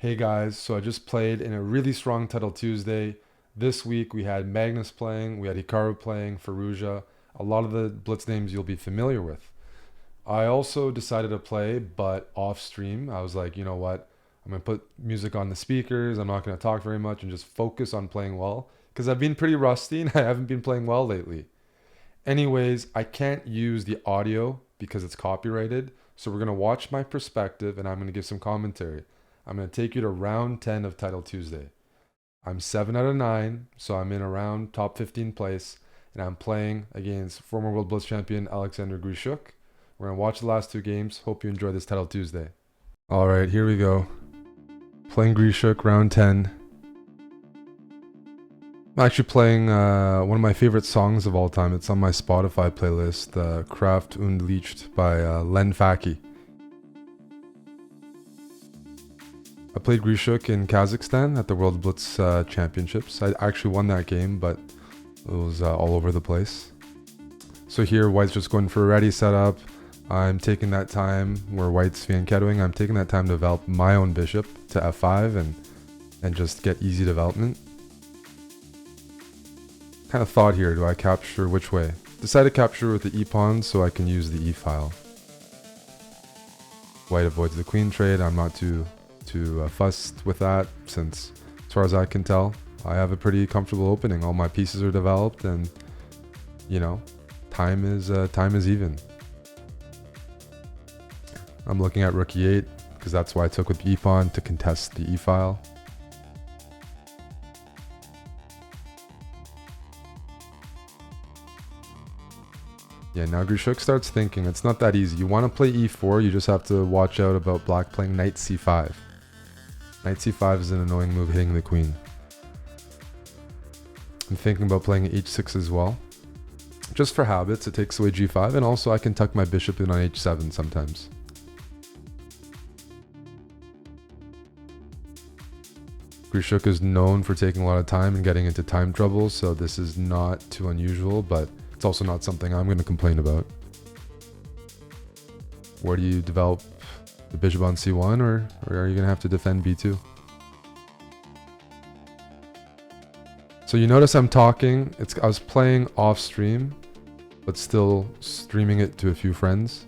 Hey guys, so I just played in a really strong Title Tuesday. This week we had Magnus playing, we had Hikaru playing, Faruja, a lot of the Blitz names you'll be familiar with. I also decided to play, but off stream. I was like, you know what? I'm going to put music on the speakers. I'm not going to talk very much and just focus on playing well because I've been pretty rusty and I haven't been playing well lately. Anyways, I can't use the audio because it's copyrighted. So we're going to watch my perspective and I'm going to give some commentary. I'm going to take you to round 10 of Title Tuesday. I'm 7 out of 9, so I'm in around top 15 place, and I'm playing against former World Blitz champion Alexander Grishuk. We're going to watch the last two games. Hope you enjoy this Title Tuesday. All right, here we go. Playing Grishuk, round 10. I'm actually playing one of my favorite songs of all time. It's on my Spotify playlist, Kraft und Licht by Len Faki. I played Grishuk in Kazakhstan at the World Blitz Championships. I actually won that game, but it was all over the place. So here, White's just going for a ready setup. I'm taking that time where White's fianchettoing. I'm taking that time to develop my own bishop to f5 and just get easy development. Kind of thought here, do I capture which way? Decide to capture with the e-pawn so I can use the e-file. White avoids the queen trade. I'm not too fussed with that, since as far as I can tell I have a pretty comfortable opening. All my pieces are developed and time is even. I'm looking at rook e8 because that's why I took with e-pawn to contest the e-file. Yeah, now Grishuk starts thinking it's not that easy. You want to play e4, you just have to watch out about black playing knight c5. Knight c5 is an annoying move hitting the queen. I'm thinking about playing h6 as well. Just for habits, it takes away g5, and also I can tuck my bishop in on h7 sometimes. Grishuk is known for taking a lot of time and getting into time trouble, so this is not too unusual, but it's also not something I'm going to complain about. Where do you develop the bishop on c1, or are you going to have to defend b2? So you notice I'm talking. I was playing off stream, but still streaming it to a few friends.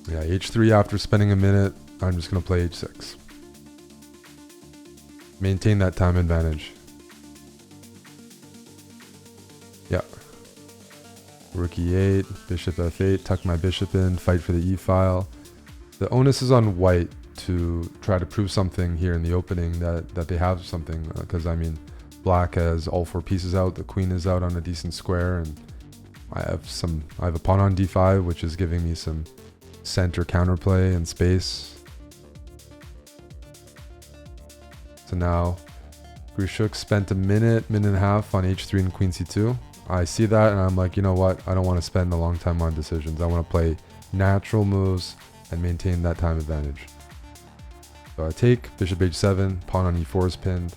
Yeah, h3 after spending a minute. I'm just going to play h6. Maintain that time advantage. Yeah. Rook e8, bishop f8, tuck my bishop in, fight for the e-file. The onus is on White to try to prove something here in the opening, that they have something, because I mean, Black has all four pieces out, the queen is out on a decent square, and I have a pawn on d5, which is giving me some center counterplay and space. So now Grishuk spent a minute and a half on h3 and queen c2. I see that and I'm like, you know what? I don't want to spend a long time on decisions. I want to play natural moves and maintain that time advantage. So I take bishop h7, pawn on e4 is pinned.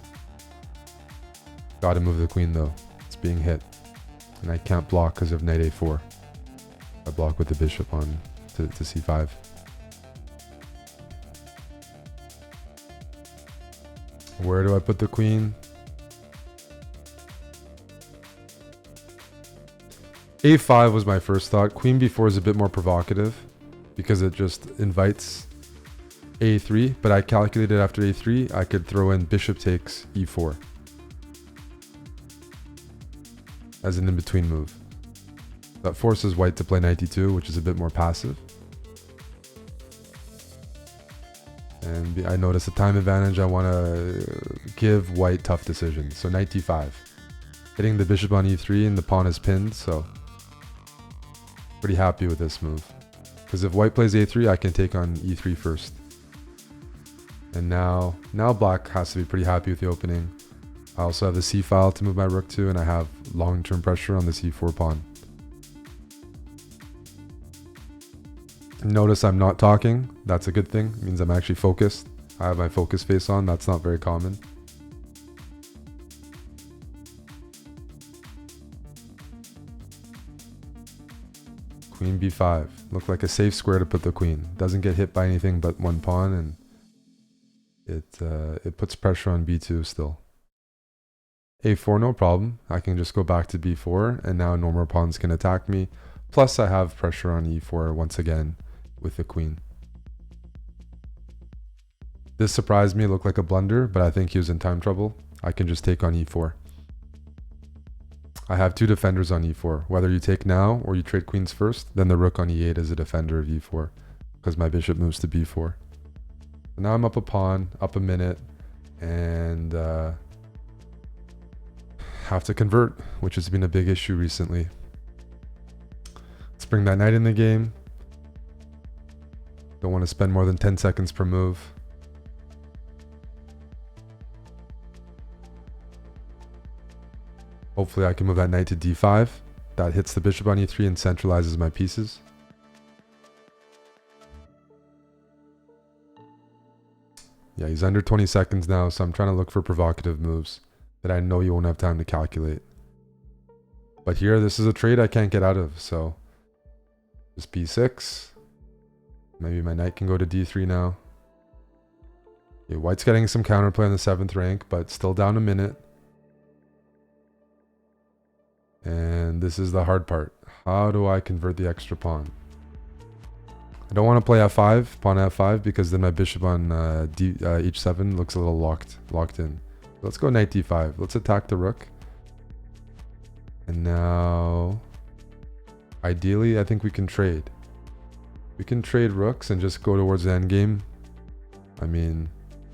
Got to move the queen though. It's being hit. And I can't block because of knight a4. I block with the bishop on to c5. Where do I put the queen? a5 was my first thought. Queen b4 is a bit more provocative because it just invites a3, but I calculated after a3 I could throw in bishop takes e4 as an in-between move. That forces White to play knight d2, which is a bit more passive. And I notice a time advantage. I want to give White tough decisions. So knight d5. Hitting the bishop on e3 and the pawn is pinned, so pretty happy with this move. Because if White plays a3, I can take on e3 first. And now Black has to be pretty happy with the opening. I also have the c-file to move my rook to, and I have long-term pressure on the c4 pawn. Notice I'm not talking. That's a good thing. It means I'm actually focused. I have my focus face on. That's not very common. Queen b5. Looked like a safe square to put the queen. Doesn't get hit by anything but one pawn, and it puts pressure on b2 still. a4, no problem. I can just go back to b4, and now no more pawns can attack me. Plus I have pressure on e4 once again with the queen. This surprised me, it looked like a blunder, but I think he was in time trouble. I can just take on e4. I have two defenders on e4. Whether you take now or you trade queens first, then the rook on e8 is a defender of e4, because my bishop moves to b4. Now I'm up a pawn, up a minute, and have to convert, which has been a big issue recently. Let's bring that knight in the game. Don't want to spend more than 10 seconds per move. Hopefully I can move that knight to d5. That hits the bishop on e3 and centralizes my pieces. Yeah, he's under 20 seconds now, so I'm trying to look for provocative moves that I know you won't have time to calculate. But here, this is a trade I can't get out of, so just b6. Maybe my knight can go to d3 now. Okay, white's getting some counterplay on the 7th rank, but still down a minute. And this is the hard part. How do I convert the extra pawn? I don't want to play f5, pawn f5, because then my bishop on h7 looks a little locked in. Let's go knight d5. Let's attack the rook. And now, ideally, I think we can trade. We can trade rooks and just go towards the endgame. I mean,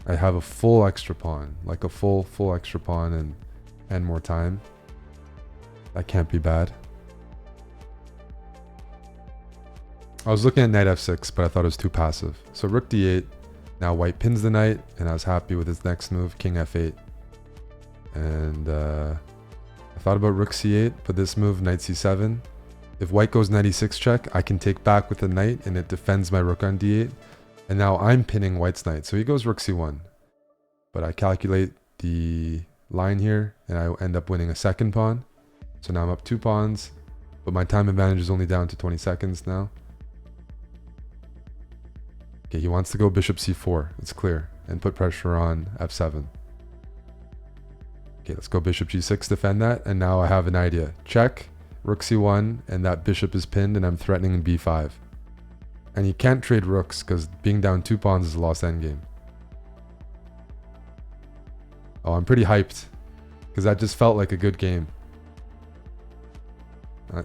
I have a full extra pawn, like a full extra pawn and more time. That can't be bad. I was looking at knight f6, but I thought it was too passive. So rook d8. Now white pins the knight, and I was happy with his next move, king f8. And I thought about rook c8, but this move, knight c7. If white goes knight e6 check, I can take back with the knight, and it defends my rook on d8. And now I'm pinning white's knight. So he goes rook c1. But I calculate the line here, and I end up winning a second pawn. So now I'm up 2 pawns, but my time advantage is only down to 20 seconds now. Okay, he wants to go bishop c4, it's clear, and put pressure on f7. Okay, let's go bishop g6, defend that, and now I have an idea. Check, rook c1, and that bishop is pinned, and I'm threatening b5. And you can't trade rooks, because being down 2 pawns is a lost endgame. Oh, I'm pretty hyped, because that just felt like a good game. If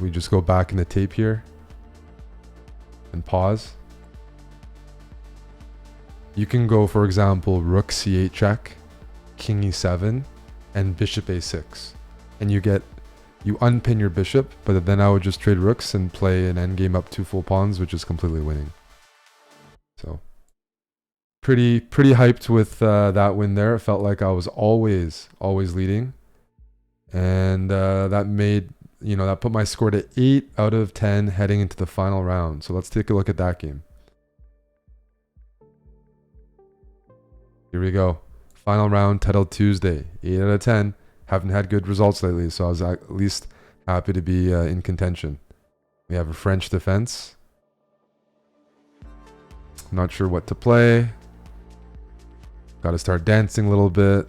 we just go back in the tape here and pause, you can go, for example, rook c8 check, king e7, and bishop a6, and you unpin your bishop. But then I would just trade rooks and play an endgame up 2 full pawns, which is completely winning. So pretty hyped with that win there. It felt like I was always leading. And that made, that put my score to 8 out of 10 heading into the final round. So let's take a look at that game. Here we go. Final round, titled Tuesday. 8 out of 10. Haven't had good results lately, so I was at least happy to be in contention. We have a French defense. I'm not sure what to play. Got to start dancing a little bit.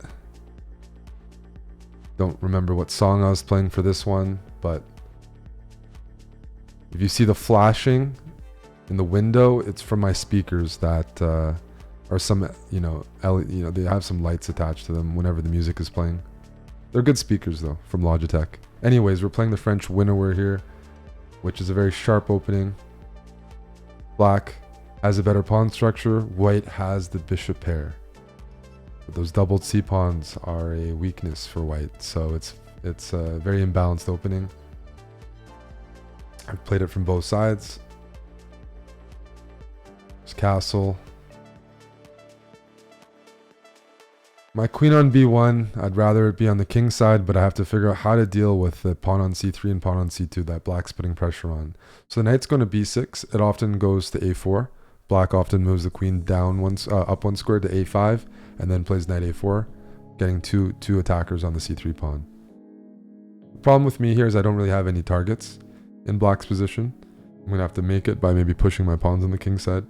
Don't remember what song I was playing for this one, but if you see the flashing in the window, it's from my speakers that are some, they have some lights attached to them whenever the music is playing. They're good speakers though, from Logitech. Anyways, we're playing the French winnower here, which is a very sharp opening. Black has a better pawn structure. White has the bishop pair. But those doubled c-pawns are a weakness for white, so it's a very imbalanced opening. I've played it from both sides. There's castle. My queen on b1, I'd rather it be on the king side, but I have to figure out how to deal with the pawn on c3 and pawn on c2 that black's putting pressure on. So the knight's going to b6. It often goes to a4. Black often moves the queen down up 1 square to a5, and then plays knight a4, getting two attackers on the c3 pawn. problem with me here is I don't really have any targets in black's position. I'm going to have to make it by maybe pushing my pawns on the king side.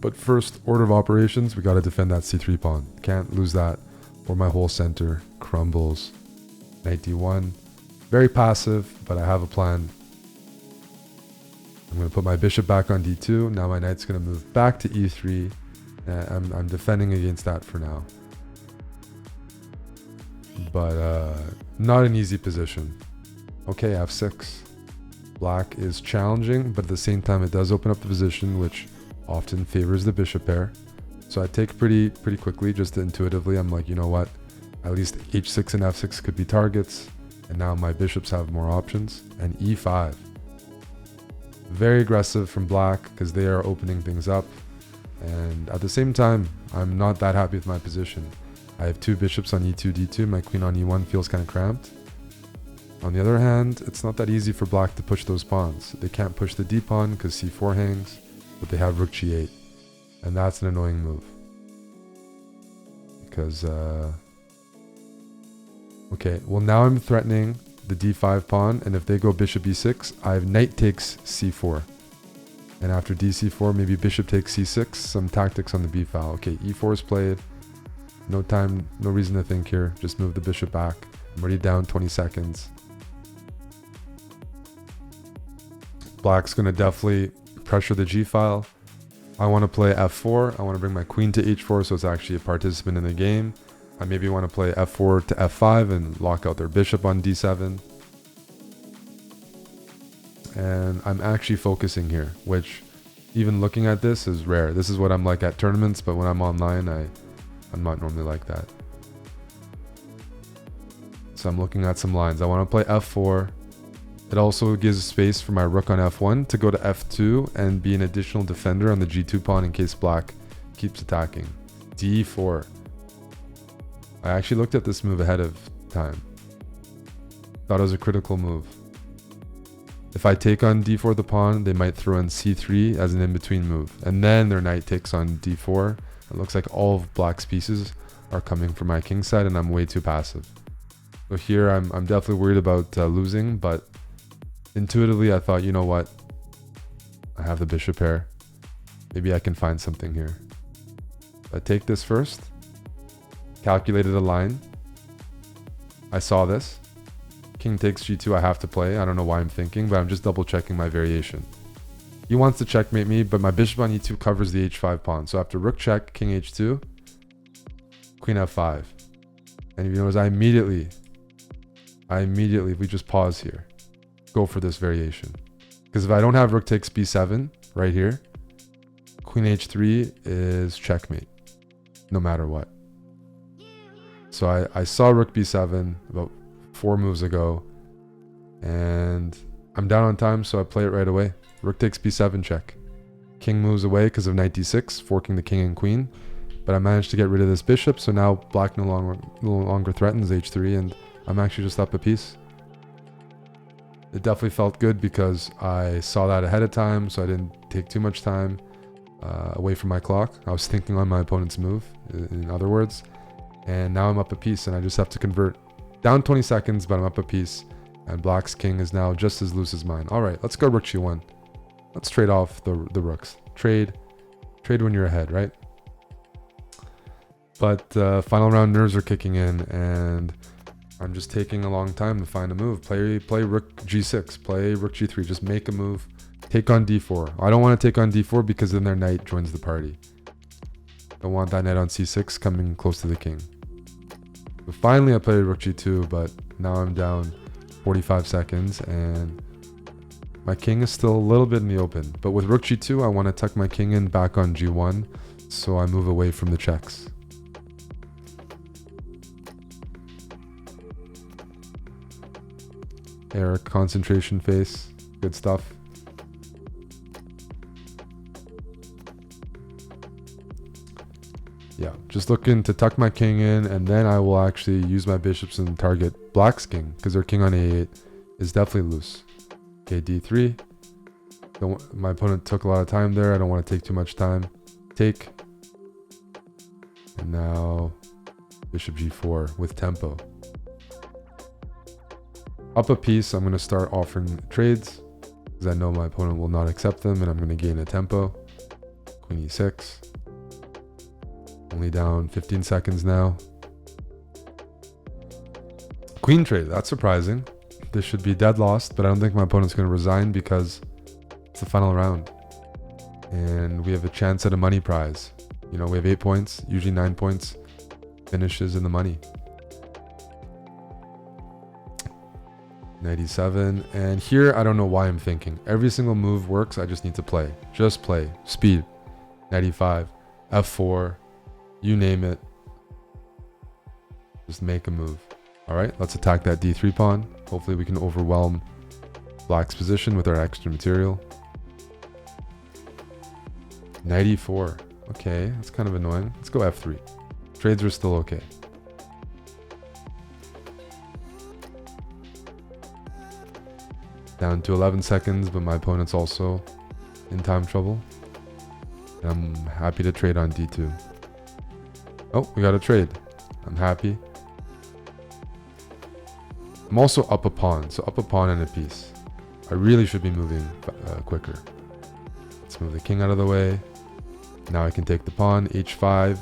But first order of operations, we got to defend that c3 pawn. Can't lose that or my whole center crumbles. Knight d1. Very passive, but I have a plan. I'm going to put my bishop back on d2. Now my knight's going to move back to e3. I'm defending against that for now. But not an easy position. Okay, f6. Black is challenging, but at the same time it does open up the position, which often favors the bishop pair. So I take pretty quickly, just intuitively. I'm like, you know what? At least h6 and f6 could be targets. And now my bishops have more options. And e5. Very aggressive from black because they are opening things up. And at the same time, I'm not that happy with my position. I have two bishops on e2, d2. My queen on e1 feels kind of cramped. On the other hand, it's not that easy for black to push those pawns. They can't push the d pawn because c4 hangs, but they have rook g8. And that's an annoying move. Because, okay, well now I'm threatening the d5 pawn, and if they go bishop e6, I have knight takes c4. And after dc4, maybe bishop takes c6, some tactics on the b file. Okay, e4 is played. No time, no reason to think here. Just move the bishop back. I'm already down 20 seconds. Black's going to definitely pressure the g file. I want to play f4. I want to bring my queen to h4 so it's actually a participant in the game. I maybe want to play f4 to f5 and lock out their bishop on d7. And I'm actually focusing here, which even looking at this is rare. This is what I'm like at tournaments, but when I'm online, I'm not normally like that. So I'm looking at some lines. I want to play f4. It also gives space for my rook on f1 to go to f2 and be an additional defender on the g2 pawn in case black keeps attacking. d4. I actually looked at this move ahead of time. Thought it was a critical move. If I take on d4 the pawn, they might throw in c3 as an in-between move. And then their knight takes on d4. It looks like all of black's pieces are coming from my king side and I'm way too passive. So here I'm definitely worried about losing, but intuitively I thought, you know what? I have the bishop pair. Maybe I can find something here. I take this first. Calculated a line. I saw this. King takes g2, I have to play. I don't know why I'm thinking, but I'm just double checking my variation. He wants to checkmate me, but my bishop on e2 covers the h5 pawn. So after rook check, king h2, queen f5. And if you notice, I immediately, if we just pause here, go for this variation. Because if I don't have rook takes b7 right here, queen h3 is checkmate, no matter what. So I saw rook b7 about 4 moves ago, and I'm down on time, so I play it right away. Rook takes b7 check. King moves away because of knight d6, forking the king and queen. But I managed to get rid of this bishop, so now black no longer threatens h3, and I'm actually just up a piece. It definitely felt good because I saw that ahead of time, so I didn't take too much time away from my clock. I was thinking on my opponent's move, in other words. And now I'm up a piece, and I just have to convert. Down 20 seconds, but I'm up a piece. And black's king is now just as loose as mine. All right, let's go rook g1. Let's trade off the rooks. Trade when you're ahead, right? But final round nerves are kicking in, and I'm just taking a long time to find a move. Play rook g6. Play rook g3. Just make a move. Take on d4. I don't want to take on d4 because then their knight joins the party. Don't want that knight on c6 coming close to the king. So finally I played rook g2, but now I'm down 45 seconds and my king is still a little bit in the open. But with rook g2, I want to tuck my king in back on g1, so I move away from the checks. Eric, concentration face, good stuff. Yeah, just looking to tuck my king in, and then I will actually use my bishops and target black's king, because their king on a8 is definitely loose. Okay, d3. My opponent took a lot of time there. I don't want to take too much time. Take. And now bishop g4 with tempo. Up a piece, I'm going to start offering trades because I know my opponent will not accept them, and I'm going to gain a tempo. Queen e6. Only down 15 seconds now. Queen trade, that's surprising. This should be dead lost, but I don't think my opponent's going to resign because it's the final round. And we have a chance at a money prize. You know, we have 8 points, usually 9 points. Finishes in the money. 97. And here, I don't know why I'm thinking. Every single move works, I just need to play. Just play. Speed. 95. F4. You name it. Just make a move. Alright, let's attack that d3 pawn. Hopefully we can overwhelm black's position with our extra material. 94. Okay, that's kind of annoying. Let's go f3. Trades are still okay. Down to 11 seconds, but my opponent's also in time trouble. And I'm happy to trade on d2. Oh, we got a trade. I'm happy. I'm also up a pawn, so up a pawn and a piece. I really should be moving quicker. Let's move the king out of the way. Now I can take the pawn, h5.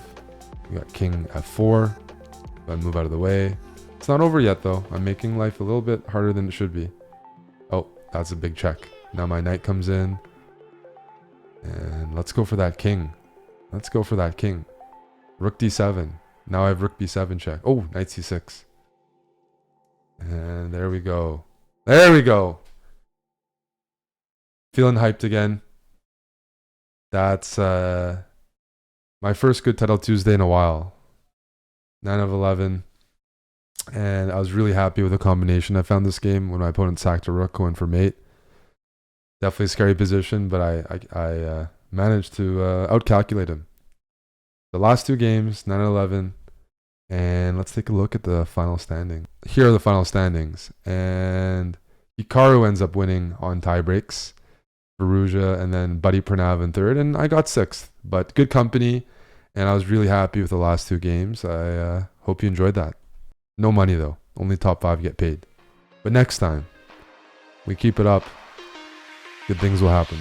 We got king f4. But move out of the way. It's not over yet though. I'm making life a little bit harder than it should be. Oh, that's a big check. Now my knight comes in. And let's go for that king. Let's go for that king. Rook d7. Now I have rook b7 check. Oh, knight c6. And there we go. There we go. Feeling hyped again. That's my first good title Tuesday in a while. 9 of 11. And I was really happy with the combination I found this game when my opponent sacked a rook going for mate. Definitely a scary position, but I managed to outcalculate him. The last 2 games, 9 and 11. And let's take a look at the final standing. Here are the final standings. And Hikaru ends up winning on tie breaks. Veruja and then Buddy Pranav in 3rd. And I got 6th. But good company. And I was really happy with the last 2 games. I hope you enjoyed that. No money though. Only top 5 get paid. But next time, we keep it up. Good things will happen.